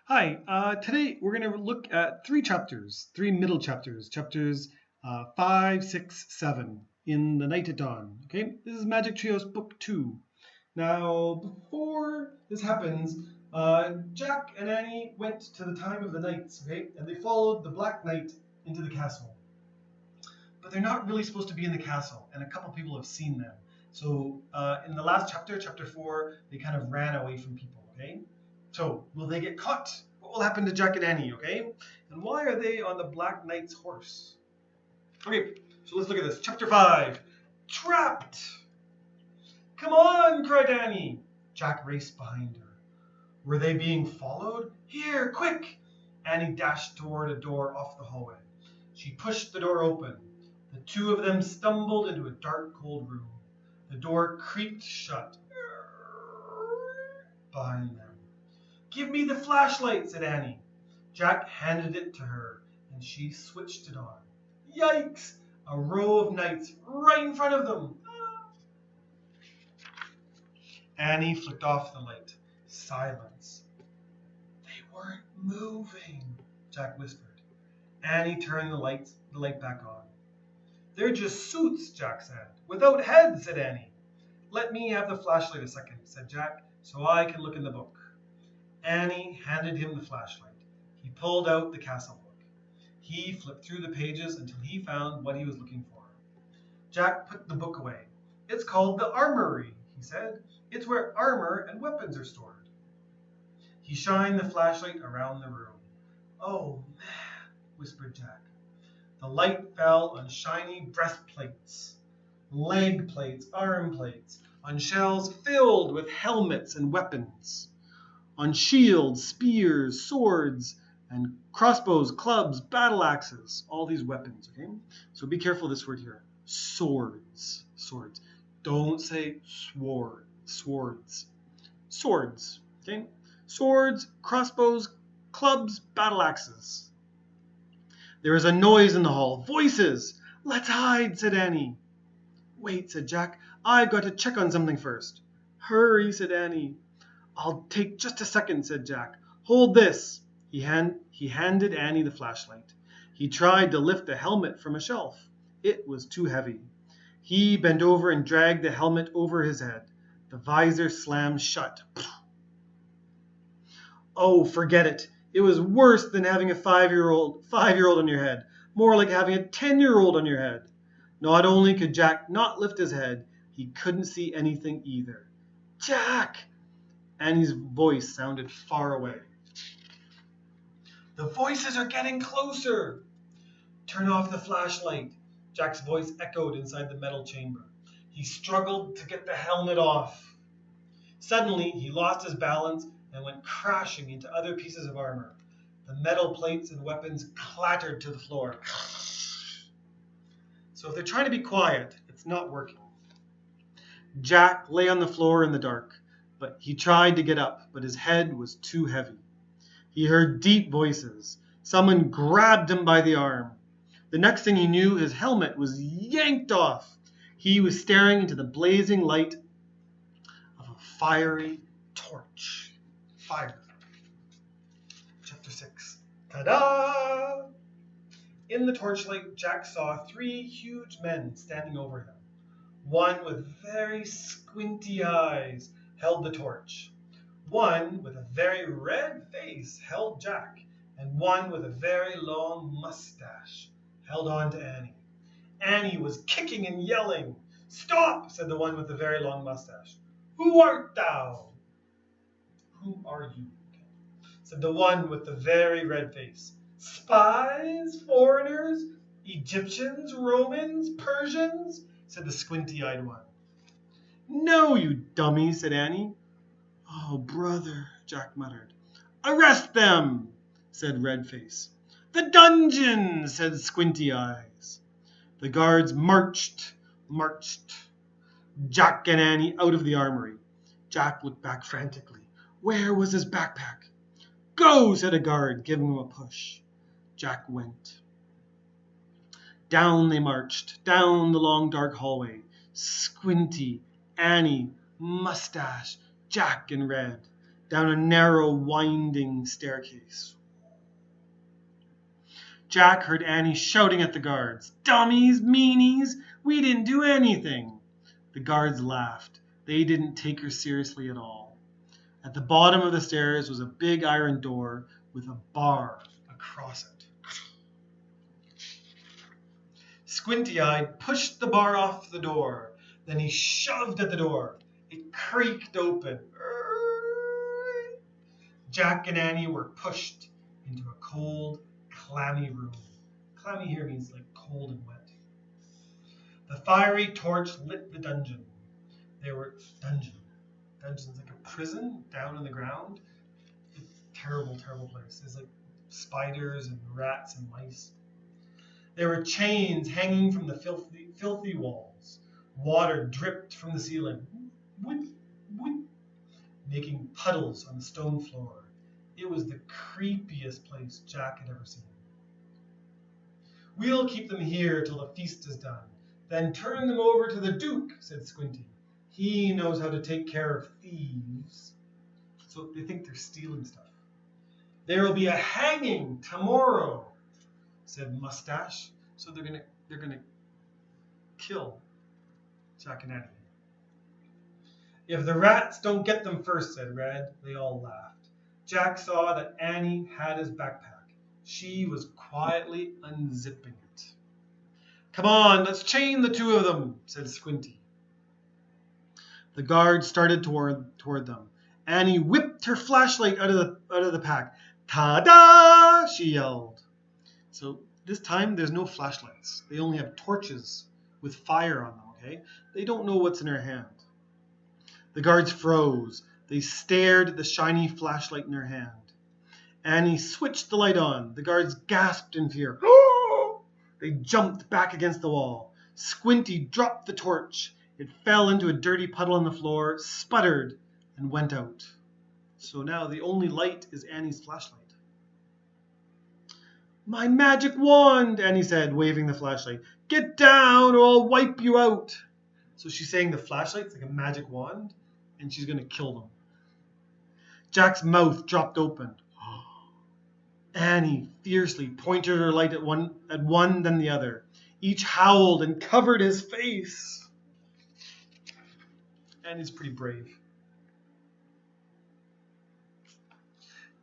Hi, today we're going to look at three middle chapters, chapters 5, 6, 7 in The Night at Dawn. Okay, this is Magic Trio's book 2. Now, before this happens, Jack and Annie went to the time of the knights, okay, and they followed the Black Knight into the castle. But they're not really supposed to be in the castle, and a couple people have seen them. So in the last chapter, chapter 4, they kind of ran away from people, okay? So, will they get caught? What will happen to Jack and Annie, okay? And why are they on the Black Knight's horse? Okay, so let's look at this. Chapter 5, Trapped! Come on, cried Annie. Jack raced behind her. Were they being followed? Here, quick! Annie dashed toward a door off the hallway. She pushed the door open. The two of them stumbled into a dark, cold room. The door creaked shut behind them. Give me the flashlight, said Annie. Jack handed it to her, and she switched it on. Yikes! A row of knights right in front of them. Annie flicked off the light. Silence. They weren't moving, Jack whispered. Annie turned the light back on. They're just suits, Jack said. Without heads, said Annie. Let me have the flashlight a second, said Jack, so I can look in the book. Annie handed him the flashlight. He pulled out the castle book. He flipped through the pages until he found what he was looking for. Jack put the book away. It's called the armory, he said. It's where armor and weapons are stored. He shined the flashlight around the room. Oh, man, whispered Jack. The light fell on shiny breastplates, leg plates, arm plates, on shelves filled with helmets and weapons, on shields, spears, swords, and crossbows, clubs, battle axes, all these weapons, okay? So be careful of this word here. Swords. Swords. Don't say sword. Swords. Swords, okay? Swords, crossbows, clubs, battle axes. There is a noise in the hall. Voices. Let's hide, said Annie. Wait, said Jack. I've got to check on something first. Hurry, said Annie. I'll take just a second, said Jack. Hold this. He handed Annie the flashlight. He tried to lift the helmet from a shelf. It was too heavy. He bent over and dragged the helmet over his head. The visor slammed shut. Oh, forget it. It was worse than having a five-year-old on your head. More like having a 10-year-old on your head. Not only could Jack not lift his head, he couldn't see anything either. Jack! Annie's voice sounded far away. The voices are getting closer. Turn off the flashlight. Jack's voice echoed inside the metal chamber. He struggled to get the helmet off. Suddenly, he lost his balance and went crashing into other pieces of armor. The metal plates and weapons clattered to the floor. So if they're trying to be quiet, it's not working. Jack lay on the floor in the dark, but he tried to get up, but his head was too heavy. He heard deep voices. Someone grabbed him by the arm. The next thing he knew, his helmet was yanked off. He was staring into the blazing light of a fiery torch. Fire. Chapter 6. Ta-da! In the torchlight, Jack saw 3 huge men standing over him. One with very squinty eyes held the torch. One with a very red face held Jack, and one with a very long mustache held on to Annie. Annie was kicking and yelling. Stop, said the one with the very long mustache. Who art thou? Who are you? Said the one with the very red face. Spies? Foreigners? Egyptians? Romans? Persians? Said the squinty-eyed one. No, you dummy, said Annie. Oh, brother, Jack muttered. Arrest them, said Redface. The dungeon, said Squinty Eyes. The guards marched. Jack and Annie out of the armory. Jack looked back frantically. Where was his backpack? Go, said a guard, giving him a push. Jack went. Down they marched, down the long dark hallway. Squinty, Annie, Mustache, Jack and Red. down a narrow, winding staircase. Jack heard Annie shouting at the guards, "Dummies, meanies, we didn't do anything." The guards laughed. They didn't take her seriously at all. At the bottom of the stairs was a big iron door with a bar across it. Squinty-eyed pushed the bar off the door. Then he shoved at the door. It creaked open. Jack and Annie were pushed into a cold, clammy room. Clammy here means like cold and wet. The fiery torch lit the dungeon. Dungeon's like a prison down in the ground. A terrible, terrible place. There's like spiders and rats and mice. There were chains hanging from the filthy walls. Water dripped from the ceiling, whip, whip, making puddles on the stone floor. It was the creepiest place Jack had ever seen. "We'll keep them here till the feast is done. Then turn them over to the Duke," said Squinty. "He knows how to take care of thieves." So they think they're stealing stuff. "There will be a hanging tomorrow," said Mustache. So they're gonna kill Jack and Annie. "If the rats don't get them first," said Red. They all laughed. Jack saw that Annie had his backpack. She was quietly unzipping it. "Come on, let's chain the two of them," said Squinty. The guards started toward them. Annie whipped her flashlight out of the pack. "Ta-da!" she yelled. So this time there's no flashlights. They only have torches with fire on them, okay? They don't know what's in her hand. The guards froze. They stared at the shiny flashlight in her hand. Annie switched the light on. The guards gasped in fear. They jumped back against the wall. Squinty dropped the torch. It fell into a dirty puddle on the floor, sputtered, and went out. So now the only light is Annie's flashlight. "My magic wand," Annie said, waving the flashlight. "Get down or I'll wipe you out." So she's saying the flashlight's like a magic wand, and she's going to kill them. Jack's mouth dropped open. Annie fiercely pointed her light at one then the other. Each howled and covered his face. Annie's pretty brave.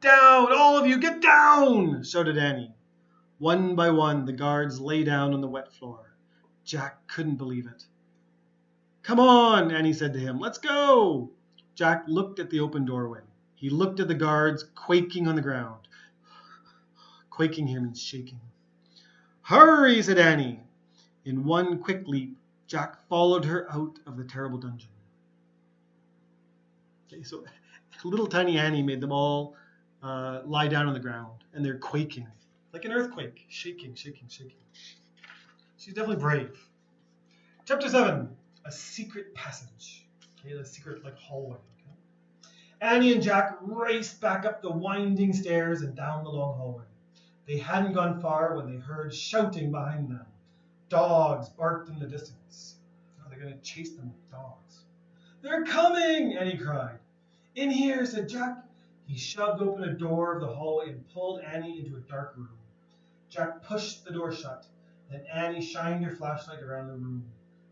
"Down, all of you, get down!" shouted Annie. One by one, the guards lay down on the wet floor. Jack couldn't believe it. "Come on," Annie said to him. "Let's go." Jack looked at the open doorway. He looked at the guards quaking on the ground. Quaking here means shaking. "Hurry," said Annie. In one quick leap, Jack followed her out of the terrible dungeon. Okay, so little tiny Annie made them all lie down on the ground, and they're quaking. Like an earthquake, shaking, shaking, shaking. She's definitely brave. Chapter 7, a secret passage. Okay, a secret like hallway. Okay? Annie and Jack raced back up the winding stairs and down the long hallway. They hadn't gone far when they heard shouting behind them. Dogs barked in the distance. Oh, they're going to chase them with dogs. "They're coming!" Annie cried. "In here," said Jack. He shoved open a door of the hallway and pulled Annie into a dark room. Jack pushed the door shut. Then Annie shined her flashlight around the room.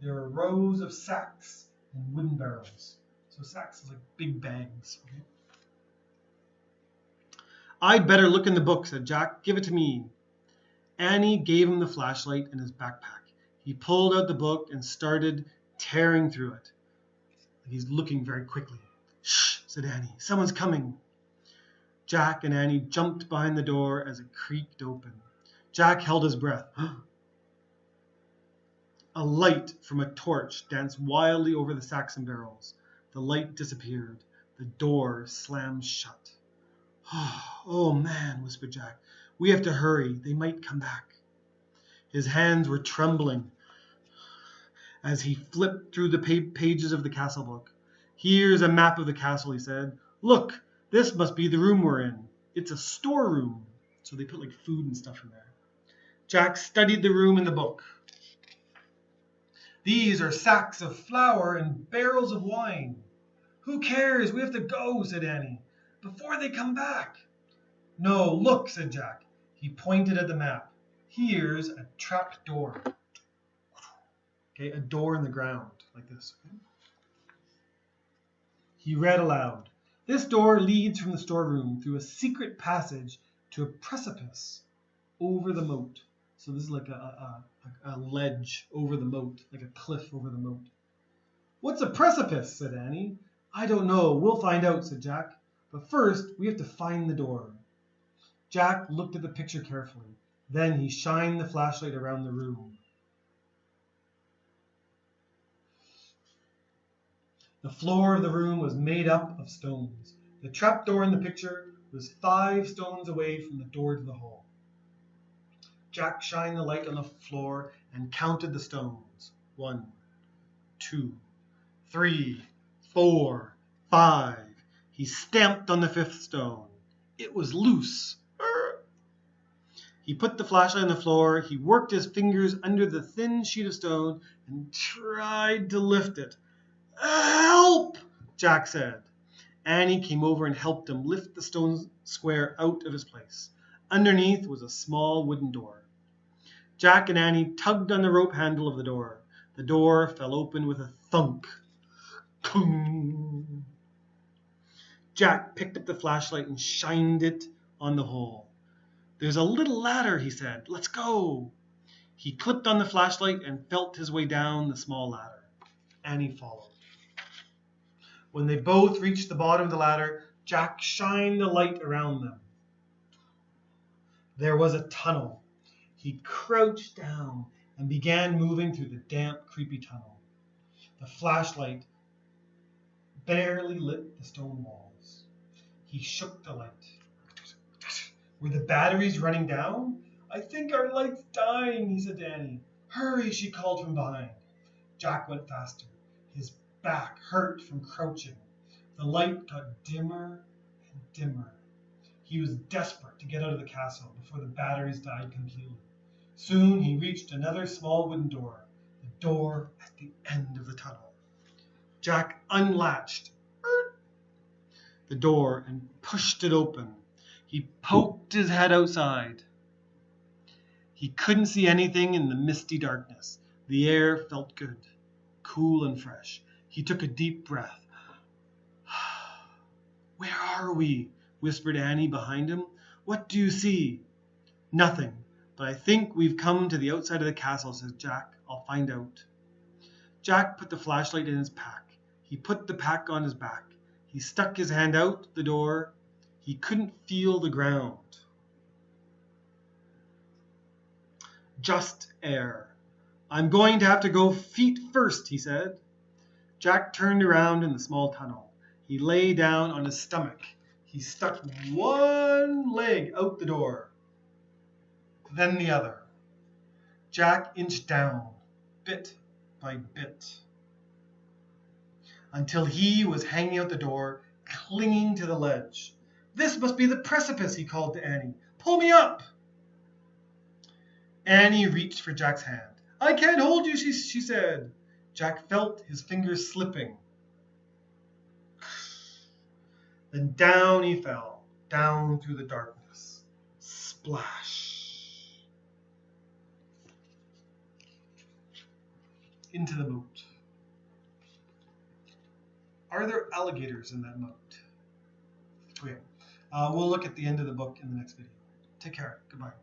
There were rows of sacks and wooden barrels. So sacks is like big bags. Okay? "I'd better look in the book," said Jack. "Give it to me." Annie gave him the flashlight and his backpack. He pulled out the book and started tearing through it. He's looking very quickly. "Shh," said Annie. "Someone's coming." Jack and Annie jumped behind the door as it creaked open. Jack held his breath. A light from a torch danced wildly over the sacks and barrels. The light disappeared. The door slammed shut. "Oh, man," whispered Jack. "We have to hurry. They might come back." His hands were trembling as he flipped through the pages of the castle book. "Here's a map of the castle," he said. "Look, this must be the room we're in. It's a storeroom." So they put like food and stuff in there. Jack studied the room in the book. "These are sacks of flour and barrels of wine." "Who cares? We have to go," said Annie. before they come back. No, look, said Jack. He pointed at the map. Here's a trap door. Okay, a door in the ground, like this. Okay? He read aloud. This door leads from the storeroom through a secret passage to a precipice over the moat. So this is like a ledge over the moat, like a cliff over the moat. What's a precipice? Said Annie. I don't know. We'll find out, said Jack. But first, we have to find the door. Jack looked at the picture carefully. Then he shined the flashlight around the room. The floor of the room was made up of stones. The trapdoor in the picture was 5 stones away from the door to the hall. Jack shined the light on the floor and counted the stones. 1, 2, 3, 4, 5. He stamped on the 5th stone. It was loose. He put the flashlight on the floor. He worked his fingers under the thin sheet of stone and tried to lift it. Help! Jack said. Annie came over and helped him lift the stone square out of its place. Underneath was a small wooden door. Jack and Annie tugged on the rope handle of the door. The door fell open with a thunk. Cling. Jack picked up the flashlight and shined it on the hole. There's a little ladder, he said. Let's go. He clipped on the flashlight and felt his way down the small ladder. Annie followed. When they both reached the bottom of the ladder, Jack shined the light around them. There was a tunnel. He crouched down and began moving through the damp, creepy tunnel. The flashlight barely lit the stone walls. He shook the light. Were the batteries running down? I think our light's dying, he said to Annie. Hurry, she called from behind. Jack went faster. His back hurt from crouching. The light got dimmer and dimmer. He was desperate to get out of the castle before the batteries died completely. Soon he reached another small wooden door, the door at the end of the tunnel. Jack unlatched the door and pushed it open. He poked his head outside. He couldn't see anything in the misty darkness. The air felt good, cool and fresh. He took a deep breath. Where are we? Whispered Annie behind him. What do you see? Nothing, but I think we've come to the outside of the castle, said Jack. I'll find out. Jack put the flashlight in his pack. He put the pack on his back. He stuck his hand out the door. He couldn't feel the ground. Just air. I'm going to have to go feet first, he said. Jack turned around in the small tunnel. He lay down on his stomach. He stuck one leg out the door, then the other. Jack inched down, bit by bit, until he was hanging out the door, clinging to the ledge. This must be the precipice, he called to Annie. Pull me up. Annie reached for Jack's hand. I can't hold you, she said. Jack felt his fingers slipping. Then down he fell, down through the darkness. Splash. Into the moat. Are there alligators in that moat? Okay. We'll look at the end of the book in the next video. Take care. Goodbye.